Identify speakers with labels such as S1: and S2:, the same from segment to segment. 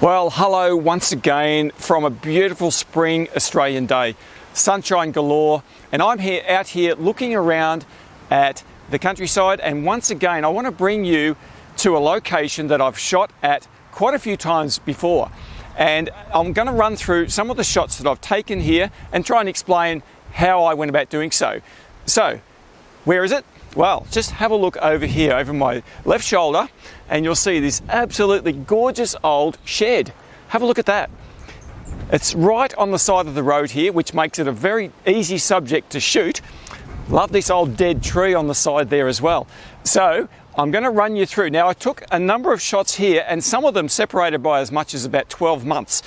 S1: Well, hello once again from a beautiful spring Australian day. Sunshine galore, and I'm out here looking around at the countryside, and once again I want to bring you to a location that I've shot at quite a few times before. And I'm going to run through some of the shots that I've taken here and try and explain how I went about doing so. So, where is it? Well, just have a look over here, over my left shoulder, and you'll see this absolutely gorgeous old shed. Have a look at that. It's right on the side of the road here, which makes it a very easy subject to shoot. Love this old dead tree on the side there as well. So, I'm going to run you through. Now, I took a number of shots here, and some of them separated by as much as about 12 months.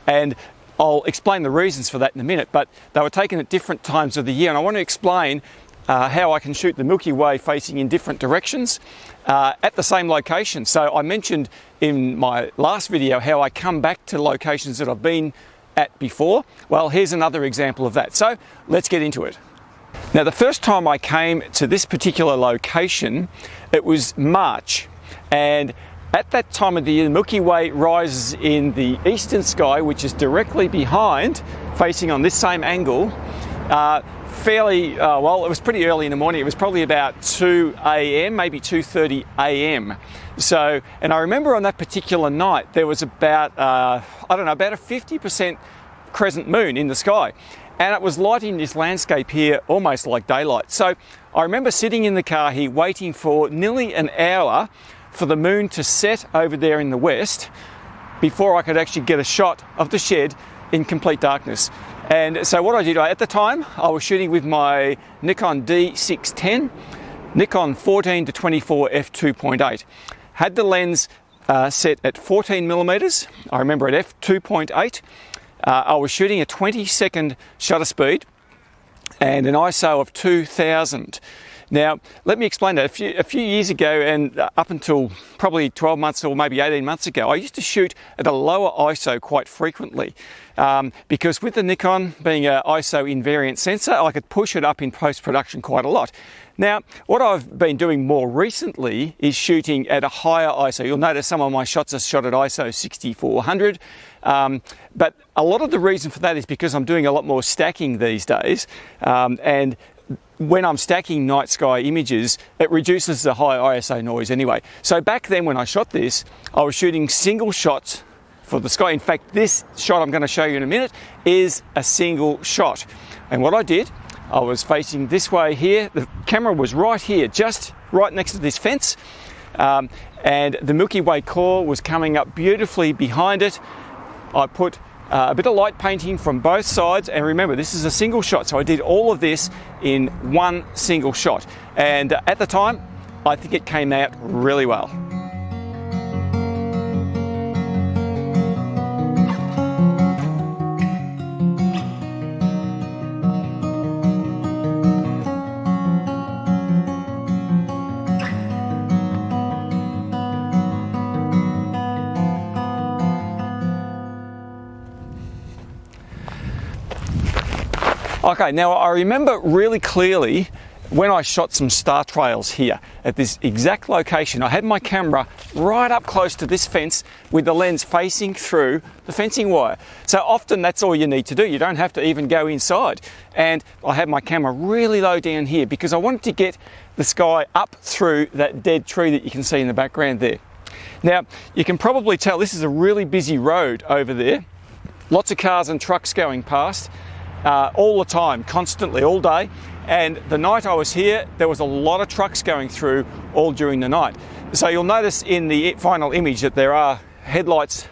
S1: And I'll explain the reasons for that in a minute, but they were taken at different times of the year, and I want to explain how I can shoot the Milky Way facing in different directions at the same location. So I mentioned in my last video how I come back to locations that I've been at before. Well, here's another example of that. So let's get into it. Now, the first time I came to this particular location, it was March, and at that time of the year, the Milky Way rises in the eastern sky, which is directly behind, facing on this same angle. Well, it was pretty early in the morning. It was probably about 2 a.m, maybe 2:30 a.m. So, and I remember on that particular night, there was about, about a 50% crescent moon in the sky. And it was lighting this landscape here almost like daylight. So I remember sitting in the car here waiting for nearly an hour for the moon to set over there in the west before I could actually get a shot of the shed in complete darkness. And so what I did, at the time, I was shooting with my Nikon D610, Nikon 14-24 f2.8. Had the lens set at 14mm, I remember at f2.8. I was shooting a 20-second shutter speed and an ISO of 2000. Now, let me explain that. A few years ago, and up until probably 12 months or maybe 18 months ago, I used to shoot at a lower ISO quite frequently because with the Nikon being an ISO invariant sensor, I could push it up in post-production quite a lot. Now, what I've been doing more recently is shooting at a higher ISO. You'll notice some of my shots are shot at ISO 6400, but a lot of the reason for that is because I'm doing a lot more stacking these days, and when I'm stacking night sky images, it reduces the high ISO noise anyway. So back then when I shot this, I was shooting single shots for the sky. In fact, this shot I'm going to show you in a minute is a single shot. And what I did, I was facing this way here. The camera was right here, just right next to this fence. And the Milky Way core was coming up beautifully behind it. I put a bit of light painting from both sides, and remember, this is a single shot, so I did all of this in one single shot, and at the time I think it came out really well. Okay, now I remember really clearly when I shot some star trails here at this exact location. I had my camera right up close to this fence with the lens facing through the fencing wire. So often that's all you need to do. You don't have to even go inside. And I had my camera really low down here because I wanted to get the sky up through that dead tree that you can see in the background there. Now, you can probably tell this is a really busy road over there. Lots of cars and trucks going past. All the time, constantly, all day. And the night I was here, there was a lot of trucks going through all during the night. So you'll notice in the final image that there are headlights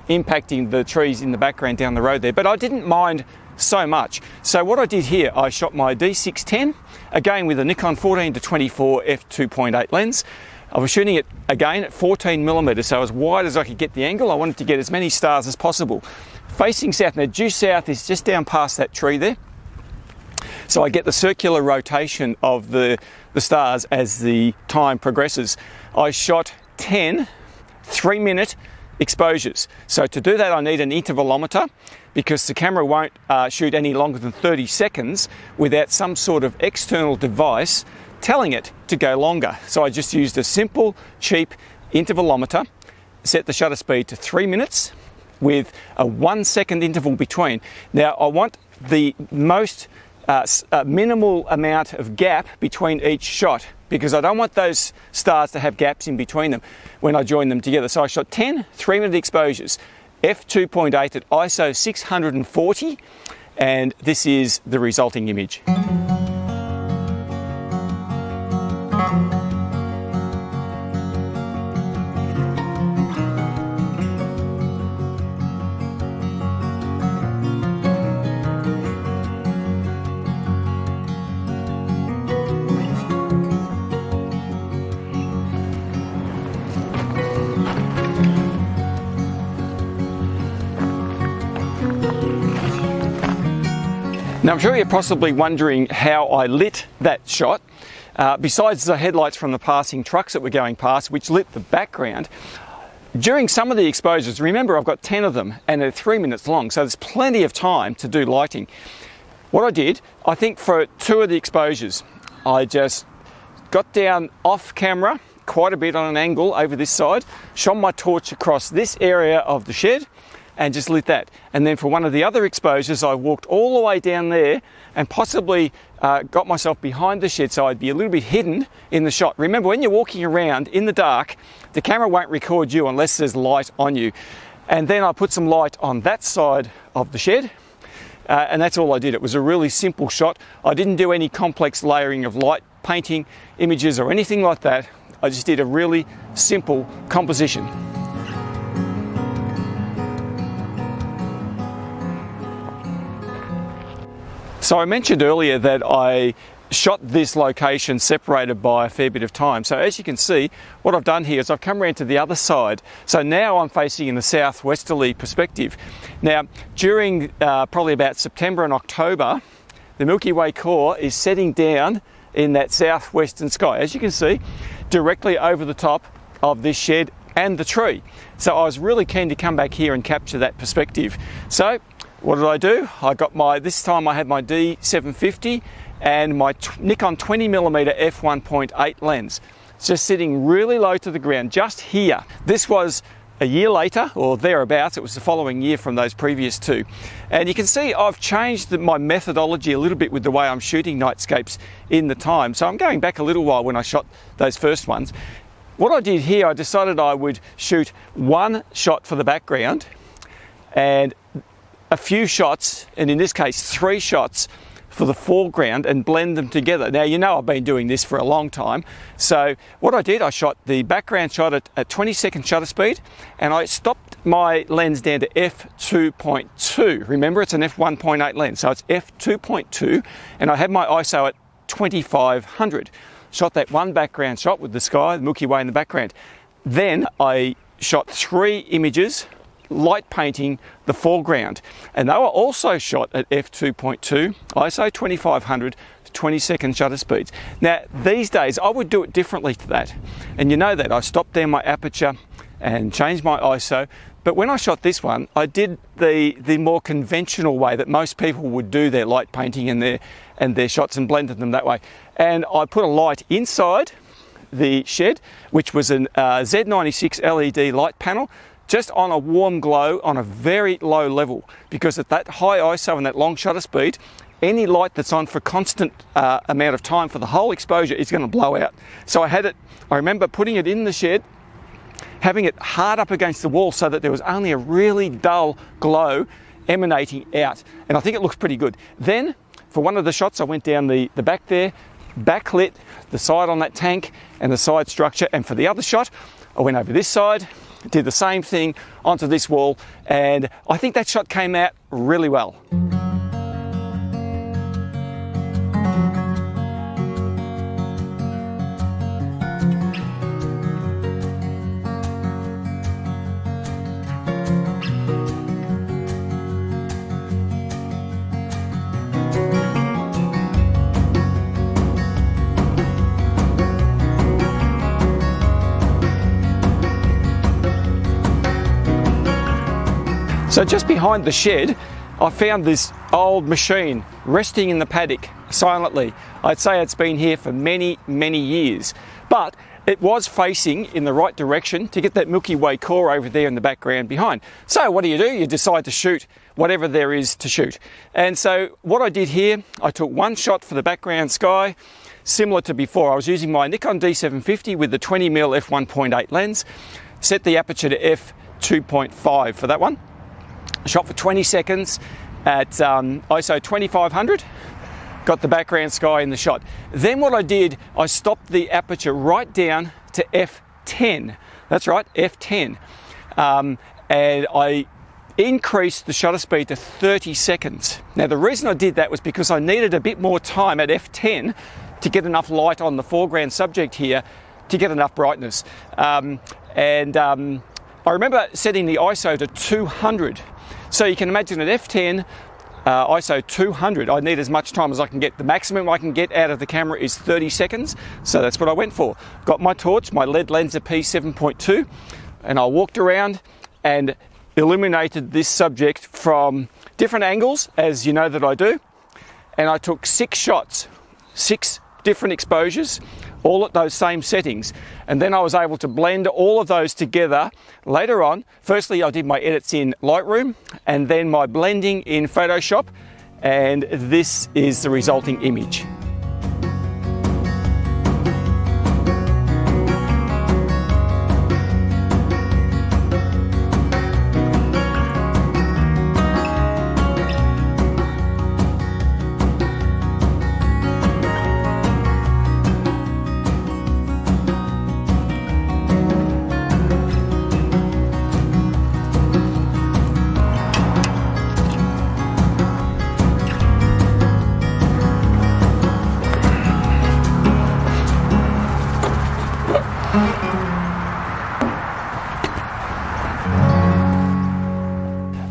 S1: impacting the trees in the background down the road there. But I didn't mind so much. So what I did here, I shot my D610, again with a Nikon 14-24 f2.8 lens. I was shooting it again at 14mm, so as wide as I could get the angle. I wanted to get as many stars as possible. Facing south, now due south is just down past that tree there. So I get the circular rotation of the stars as the time progresses. I shot 10 3-minute exposures. So to do that I need an intervalometer because the camera won't shoot any longer than 30 seconds without some sort of external device telling it to go longer. So I just used a simple, cheap intervalometer set the shutter speed to 3 minutes with a 1 second interval between. Now I want the most minimal amount of gap between each shot, because I don't want those stars to have gaps in between them when I join them together. So I shot 10 3-minute exposures, f2.8 at ISO 640, and this is the resulting image. Now I'm sure you're possibly wondering how I lit that shot. Besides the headlights from the passing trucks that were going past, which lit the background, during some of the exposures, remember I've got 10 of them and they're 3 minutes long, so there's plenty of time to do lighting. What I did, I think for 2 of the exposures, I just got down off camera quite a bit on an angle over this side, shone my torch across this area of the shed and just lit that. And then for one of the other exposures, I walked all the way down there and possibly got myself behind the shed so I'd be a little bit hidden in the shot. Remember, when you're walking around in the dark, the camera won't record you unless there's light on you. And then I put some light on that side of the shed, and that's all I did. It was a really simple shot. I didn't do any complex layering of light painting images or anything like that. I just did a really simple composition. So I mentioned earlier that I shot this location separated by a fair bit of time. So as you can see, what I've done here is I've come around to the other side. So now I'm facing in the southwesterly perspective. Now, during probably about September and October, the Milky Way core is setting down in that southwestern sky, as you can see, directly over the top of this shed and the tree. So I was really keen to come back here and capture that perspective. So what did I do? This time I had my D750 and my Nikon 20mm f1.8 lens. It's just sitting really low to the ground, just here. This was a year later, or thereabouts. It was the following year from those previous 2. And you can see I've changed my methodology a little bit with the way I'm shooting nightscapes in the time. So I'm going back a little while when I shot those first ones. What I did here, I decided I would shoot 1 shot for the background and a few shots, and in this case 3 shots for the foreground, and blend them together. Now, you know I've been doing this for a long time. So what I did, I shot the background shot at 20-second shutter speed, and I stopped my lens down to f2.2. Remember, it's an f1.8 lens, so it's f2.2, and I had my ISO at 2500. Shot that 1 background shot with the sky, the Milky Way in the background. Then I shot 3 images light painting the foreground, and they were also shot at f2.2, ISO 2500 to 20-second shutter speeds. Now these days I would do it differently to that, and you know that I stopped down my aperture and changed my ISO. But when I shot this one, I did the more conventional way that most people would do their light painting and their shots, and blended them that way. And I put a light inside the shed, which was an Z96 LED light panel, just on a warm glow on a very low level, because at that high ISO and that long shutter speed, any light that's on for constant amount of time for the whole exposure is going to blow out. So I remember putting it in the shed, having it hard up against the wall so that there was only a really dull glow emanating out, and I think it looks pretty good. Then for one of the shots I went down the back there, backlit the side on that tank and the side structure, and for the other shot I went over this side, did the same thing onto this wall, and I think that shot came out really well. So just behind the shed, I found this old machine resting in the paddock silently. I'd say it's been here for many, many years, but it was facing in the right direction to get that Milky Way core over there in the background behind. So what do? You decide to shoot whatever there is to shoot. And so what I did here, I took one shot for the background sky, similar to before. I was using my Nikon D750 with the 20mm f1.8 lens, set the aperture to f2.5 for that one. Shot for 20 seconds at ISO 2500. Got the background sky in the shot. Then what I did, I stopped the aperture right down to f10. That's right, f10. And I increased the shutter speed to 30 seconds. Now the reason I did that was because I needed a bit more time at f10 to get enough light on the foreground subject here to get enough brightness. I remember setting the ISO to 200. So you can imagine at f10, ISO 200, I need as much time as I can get. The maximum I can get out of the camera is 30 seconds, so that's what I went for. Got my torch, my LED Lenser P7.2, and I walked around and illuminated this subject from different angles, as you know that I do, and I took 6 shots, 6 different exposures, all at those same settings, and then I was able to blend all of those together later on. Firstly, I did my edits in Lightroom and then my blending in Photoshop, and this is the resulting image.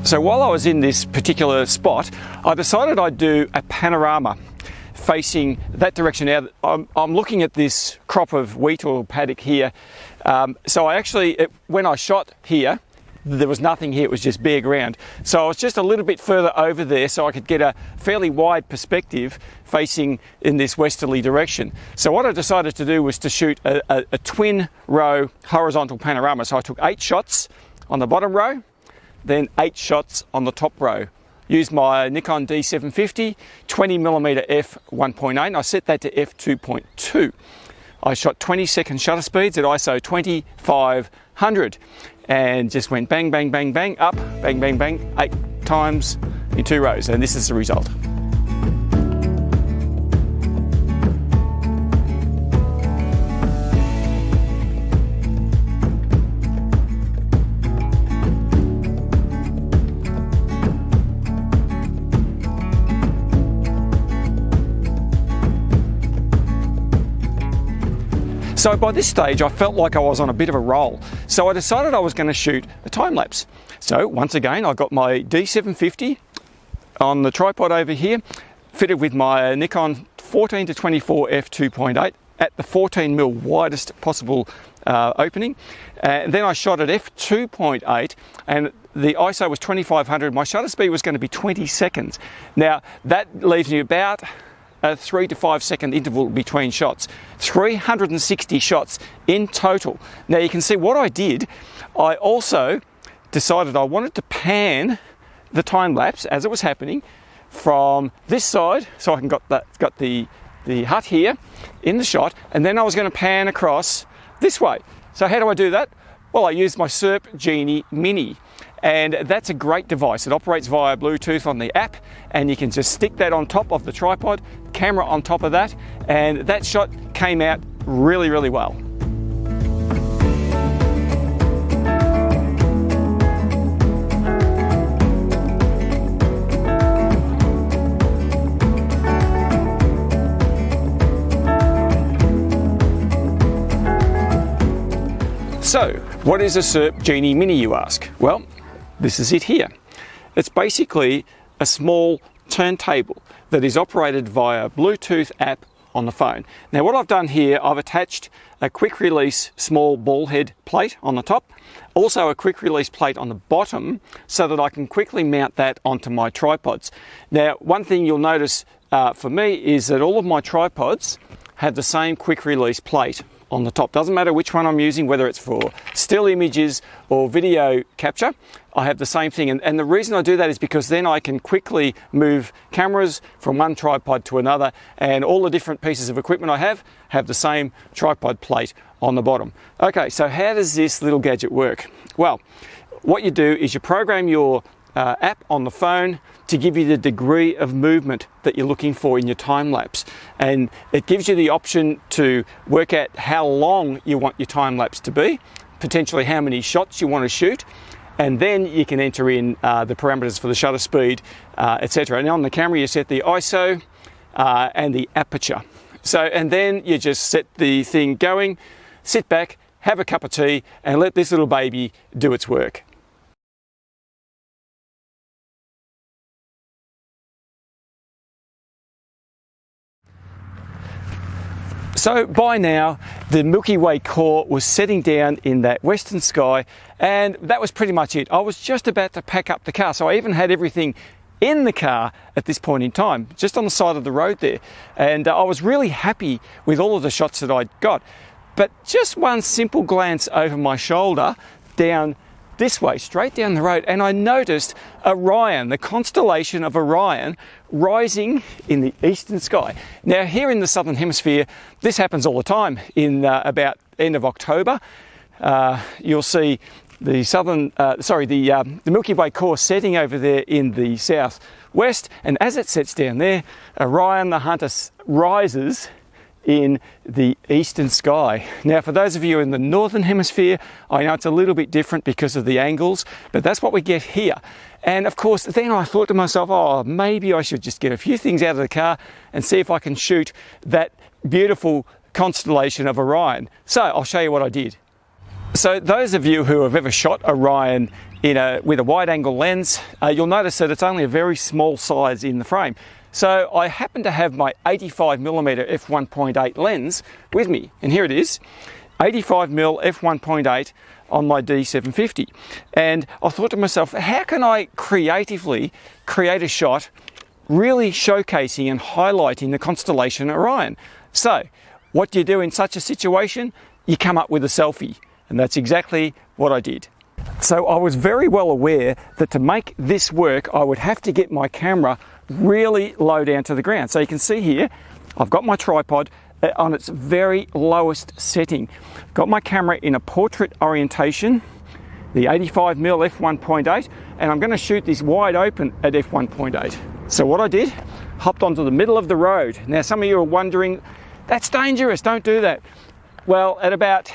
S1: So while I was in this particular spot, I decided I'd do a panorama facing that direction. Now, I'm looking at this crop of wheat or paddock here. So I actually, when I shot here, there was nothing here, it was just bare ground. So I was just a little bit further over there so I could get a fairly wide perspective facing in this westerly direction. So what I decided to do was to shoot a twin row horizontal panorama. So I took 8 shots on the bottom row, then 8 shots on the top row. Used my Nikon D750, 20mm f1.8, and I set that to f2.2. I shot 20-second shutter speeds at ISO 2500 and just went bang, bang, bang, bang, up, bang, bang, bang, 8 times in 2 rows, and this is the result. So by this stage, I felt like I was on a bit of a roll. So I decided I was going to shoot a time lapse. So once again, I got my D750 on the tripod over here, fitted with my Nikon 14 to 24 f2.8 at the 14mm widest possible opening. And then I shot at f2.8 and the ISO was 2500. My shutter speed was going to be 20 seconds. Now that leaves me about a 3 to 5 second interval between shots. 360 shots in total. Now you can see what I did. I also decided I wanted to pan the time lapse as it was happening from this side, so I can got the hut here in the shot, and then I was going to pan across this way. So how do I do that? Well, I used my Syrp Genie Mini. And that's a great device. It operates via Bluetooth on the app, and you can just stick that on top of the tripod, camera on top of that, and that shot came out really, really well. So, what is a Syrp Genie Mini, you ask? Well, this is it here. It's basically a small turntable that is operated via Bluetooth app on the phone. Now what I've done here, I've attached a quick release small ball head plate on the top, also a quick release plate on the bottom so that I can quickly mount that onto my tripods. Now one thing you'll notice for me is that all of my tripods have the same quick release plate on the top. Doesn't matter which one I'm using, whether it's for still images or video capture, I have the same thing. And the reason I do that is because then I can quickly move cameras from one tripod to another, and all the different pieces of equipment I have the same tripod plate on the bottom. Okay, so how does this little gadget work? Well, what you do is you program your app on the phone to give you the degree of movement that you're looking for in your time lapse, and it gives you the option to work out how long you want your time lapse to be, potentially how many shots you want to shoot, and then you can enter in the parameters for the shutter speed, etc. And on the camera you set the ISO and the aperture. So, and then you just set the thing going, sit back, have a cup of tea, and let this little baby do its work. So by now, the Milky Way core was setting down in that western sky, and that was pretty much it. I was just about to pack up the car, so I even had everything in the car at this point in time, just on the side of the road there. And I was really happy with all of the shots that I'd got. But just one simple glance over my shoulder down this way, straight down the road, and I noticed Orion, the constellation of Orion, rising in the eastern sky. Now here in the southern hemisphere, this happens all the time. In about end of October, you'll see the the Milky Way core setting over there in the southwest, and as it sets down there, Orion the Hunter rises in the eastern sky. Now for those of you in the northern hemisphere, I know it's a little bit different because of the angles, but that's what we get here. And of course then I thought to myself, oh, maybe I should just get a few things out of the car and see if I can shoot that beautiful constellation of Orion. So I'll show you what I did. So those of you who have ever shot Orion with a wide angle lens, you'll notice that it's only a very small size in the frame. So I happen to have my 85mm f1.8 lens with me, and here it is, 85mm f1.8 on my D750. And I thought to myself, how can I creatively create a shot really showcasing and highlighting the constellation Orion? So what do you do in such a situation? You come up with a selfie, and that's exactly what I did. So I was very well aware that to make this work, I would have to get my camera really low down to the ground. So you can see here, I've got my tripod on its very lowest setting. Got my camera in a portrait orientation, the 85mm f1.8, and I'm going to shoot this wide open at f1.8. So what I did, hopped onto the middle of the road. Now some of you are wondering, that's dangerous, don't do that. Well, at about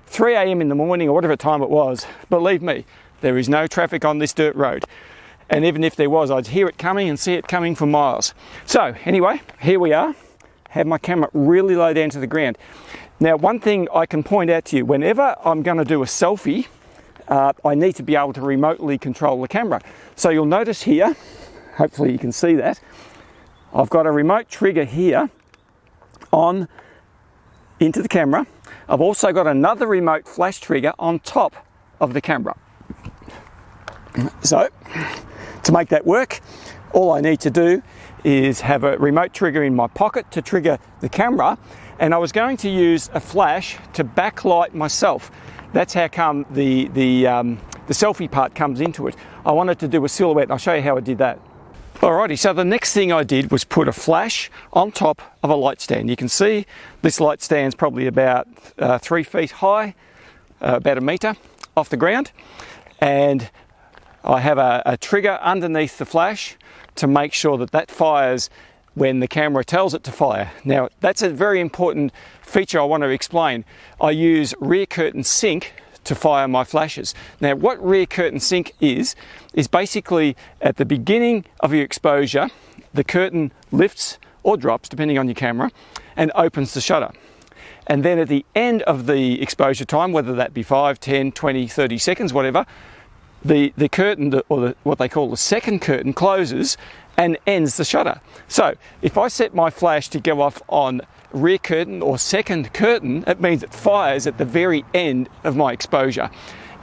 S1: 3 a.m. in the morning or whatever time it was, believe me, there is no traffic on this dirt road. And even if there was, I'd hear it coming and see it coming for miles. So anyway, here we are, have my camera really low down to the ground. Now one thing I can point out to you, whenever I'm going to do a selfie, I need to be able to remotely control the camera. So you'll notice here, hopefully you can see that, I've got a remote trigger here on into the camera. I've also got another remote flash trigger on top of the camera. So to make that work, all I need to do is have a remote trigger in my pocket to trigger the camera, and I was going to use a flash to backlight myself. That's how come the selfie part comes into it. I wanted to do a silhouette, and I'll show you how I did that. Alrighty, so the next thing I did was put a flash on top of a light stand. You can see this light stand's probably about 3 feet high, about a metre off the ground, and I have a trigger underneath the flash to make sure that that fires when the camera tells it to fire. Now that's a very important feature I want to explain. I use rear curtain sync to fire my flashes. Now what rear curtain sync is basically at the beginning of your exposure, the curtain lifts or drops depending on your camera and opens the shutter. And then at the end of the exposure time, whether that be 5, 10, 20, 30 seconds, whatever, the curtain, what they call the second curtain, closes and ends the shutter. So if I set my flash to go off on rear curtain or second curtain, it means it fires at the very end of my exposure.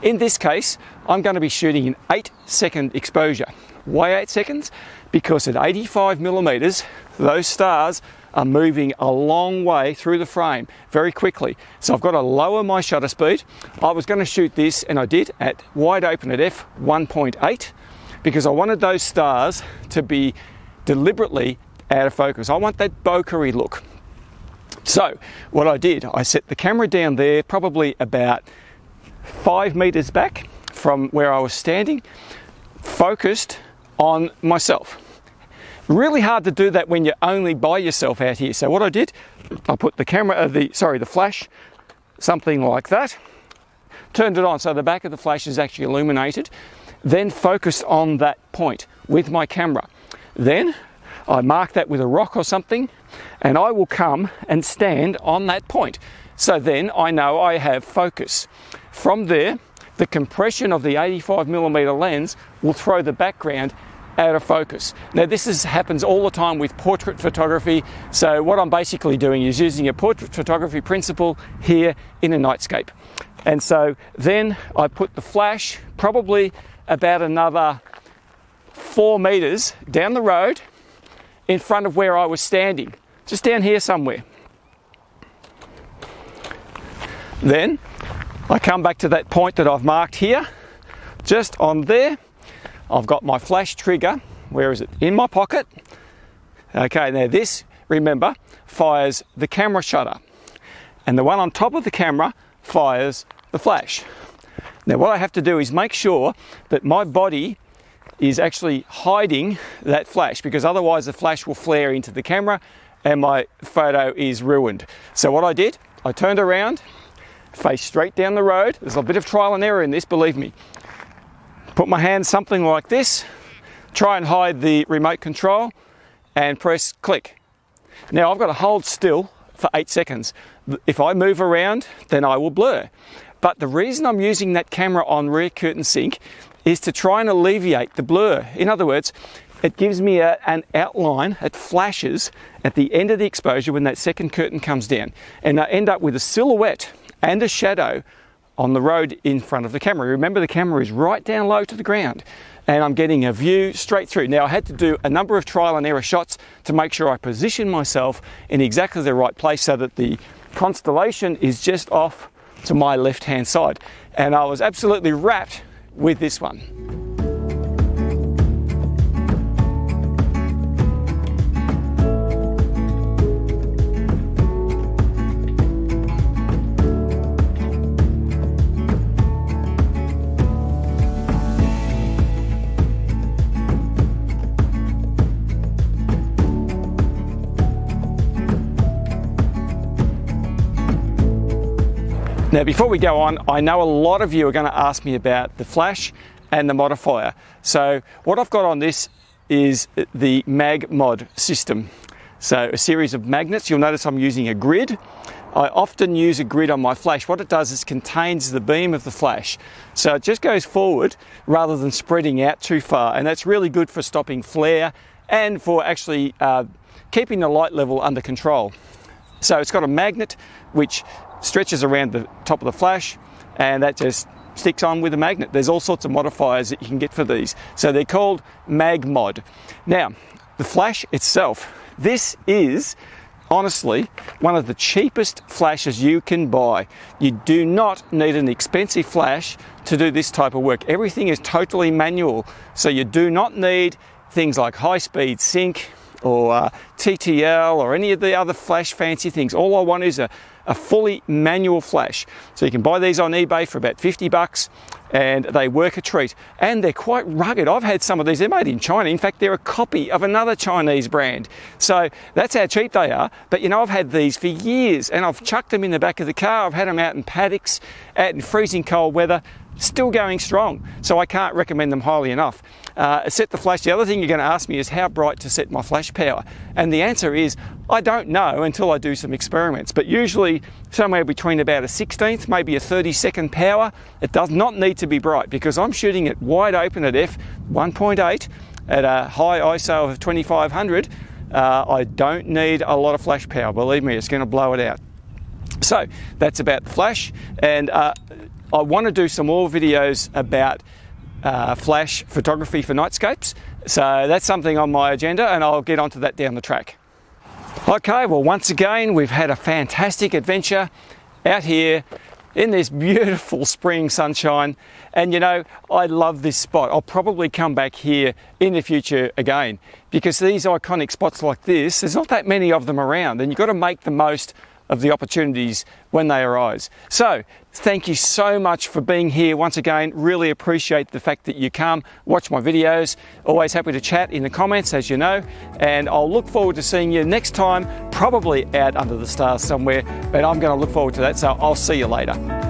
S1: In this case, I'm going to be shooting an 8-second exposure. Why 8 seconds? Because at 85mm, those stars are moving a long way through the frame very quickly. So I've got to lower my shutter speed. I was going to shoot this, and I did, at wide open at f1.8 because I wanted those stars to be deliberately out of focus. I want that bokeh-y look. So what I did, I set the camera down there probably about 5 meters back from where I was standing, focused on myself. Really hard to do that when you're only by yourself out here. So what I did, I put the flash, something like that, turned it on so the back of the flash is actually illuminated, then focused on that point with my camera. Then I mark that with a rock or something, and I will come and stand on that point. So then I know I have focus. From there, the compression of the 85mm lens will throw the background out of focus. Now this happens all the time with portrait photography, so what I'm basically doing is using a portrait photography principle here in a Nightscape. And so then I put the flash probably about another 4 meters down the road in front of where I was standing, just down here somewhere. Then I come back to that point that I've marked here, just on there. I've got my flash trigger, where is it? In my pocket. Okay, now this, remember, fires the camera shutter, and the one on top of the camera fires the flash. Now what I have to do is make sure that my body is actually hiding that flash, because otherwise the flash will flare into the camera and my photo is ruined. So what I did, I turned around, faced straight down the road. There's a bit of trial and error in this, believe me. Put my hand something like this, try and hide the remote control, and press click. Now I've got to hold still for 8 seconds. If I move around, then I will blur. But the reason I'm using that camera on rear curtain sync is to try and alleviate the blur. In other words, it gives me an outline, it flashes at the end of the exposure when that second curtain comes down, and I end up with a silhouette and a shadow on the road in front of the camera. Remember, the camera is right down low to the ground, and I'm getting a view straight through. Now I had to do a number of trial and error shots to make sure I position myself in exactly the right place so that the constellation is just off to my left hand side, and I was absolutely wrapped with this one. Now before we go on, I know a lot of you are going to ask me about the flash and the modifier. So what I've got on this is the Mag Mod system. So a series of magnets. You'll notice I'm using a grid. I often use a grid on my flash. What it does is contains the beam of the flash. So it just goes forward rather than spreading out too far. And that's really good for stopping flare and for actually keeping the light level under control. So it's got a magnet which stretches around the top of the flash, and that just sticks on with a magnet. There's all sorts of modifiers that you can get for these. So they're called Mag Mod. Now, the flash itself, this is honestly one of the cheapest flashes you can buy. You do not need an expensive flash to do this type of work. Everything is totally manual, so you do not need things like high-speed sync or TTL or any of the other flash fancy things. All I want is a fully manual flash. So you can buy these on eBay for about 50 bucks, and they work a treat. And they're quite rugged. I've had some of these, they're made in China. In fact, they're a copy of another Chinese brand. So that's how cheap they are. But you know, I've had these for years, and I've chucked them in the back of the car. I've had them out in paddocks, out in freezing cold weather, still going strong. So I can't recommend them highly enough. Set the flash. The other thing you're going to ask me is how bright to set my flash power. And the answer is, I don't know until I do some experiments, but usually somewhere between about a 16th, maybe a 32nd power. It does not need to be bright because I'm shooting it wide open at f1.8 at a high ISO of 2500. I don't need a lot of flash power. Believe me, it's going to blow it out. So that's about the flash, and I want to do some more videos about flash photography for nightscapes. So that's something on my agenda, and I'll get onto that down the track. Okay, well, once again, we've had a fantastic adventure out here in this beautiful spring sunshine. And you know, I love this spot. I'll probably come back here in the future again, because these iconic spots like this, there's not that many of them around, and you've got to make the most of the opportunities when they arise. So thank you so much for being here once again. Really appreciate the fact that you come watch my videos. Always happy to chat in the comments, as you know, and I'll look forward to seeing you next time, probably out under the stars somewhere, but I'm going to look forward to that. So I'll see you later.